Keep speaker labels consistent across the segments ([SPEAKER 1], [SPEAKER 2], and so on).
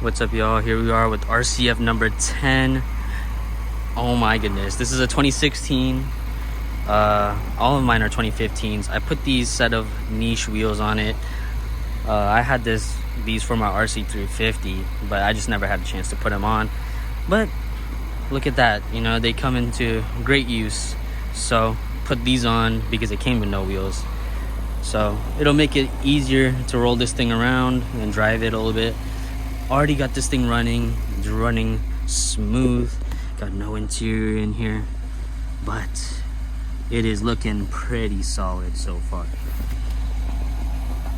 [SPEAKER 1] What's up, y'all? Here we are with RCF number 10. Oh my goodness, this is a 2016. All of mine are 2015s. I put these set of niche wheels on it. I had these for my RC350, but I just never had a chance to put them on. But look at that, you know, they come into great use. So put these on because it came with no wheels. So it'll make it easier to roll this thing around and drive it a little bit. Already got this thing running. It's running smooth. Got no interior in here, but it is looking pretty solid so far.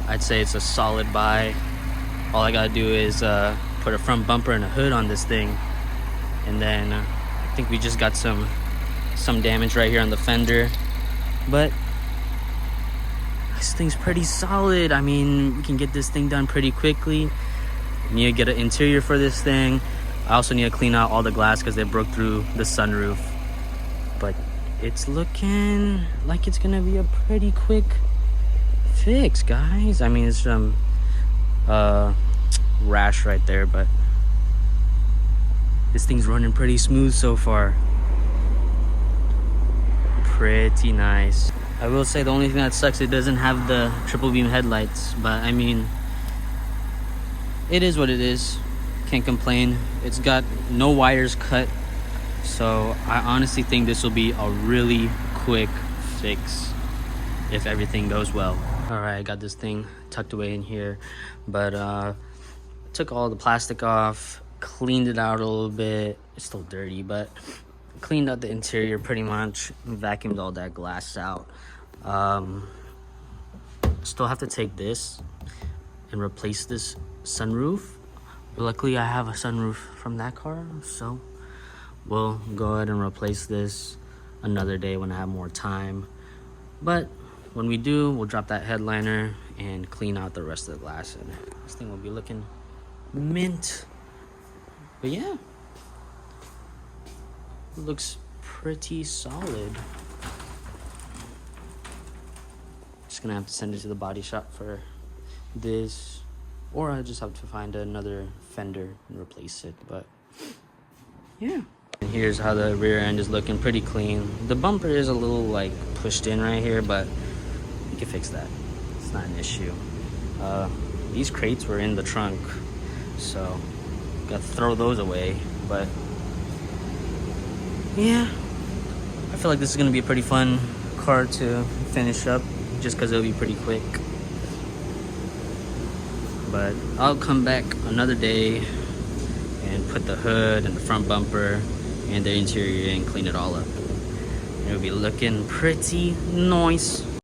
[SPEAKER 1] I'd say it's a solid buy. All I gotta do is put a front bumper and a hood on this thing, and then I think we just got some damage right here on the fender, but this thing's pretty solid. I mean, we can get this thing done pretty quickly. Need to get an interior for this thing. I also need to clean out all the glass because they broke through the sunroof. But it's looking like it's gonna be a pretty quick fix, guys. I mean, it's some rash right there, but this thing's running pretty smooth so far. Pretty nice. I will say the only thing that sucks, it doesn't have the triple beam headlights, but I mean, it is what it is. Can't complain. It's got no wires cut, so I honestly think this will be a really quick fix if everything goes well. All right, I got this thing tucked away in here, but took all the plastic off, cleaned it out a little bit. It's still dirty, but cleaned out the interior pretty much, vacuumed all that glass out. Still have to take this and replace this sunroof. Luckily I have a sunroof from that car, so we'll go ahead and replace this another day when I have more time. But when we do, we'll drop that headliner and clean out the rest of the glass, and this thing will be looking mint. But yeah, it looks pretty solid. Just gonna have to send it to the body shop for this, or I just have to find another fender and replace it. But yeah, and here's how the rear end is looking. Pretty clean. The bumper is a little like pushed in right here, but we can fix that. It's not an issue. These crates were in the trunk, so got to throw those away. But yeah, I feel like this is gonna be a pretty fun car to finish up, just because it'll be pretty quick. But I'll come back another day and put the hood and the front bumper and the interior and clean it all up. It'll be looking pretty nice.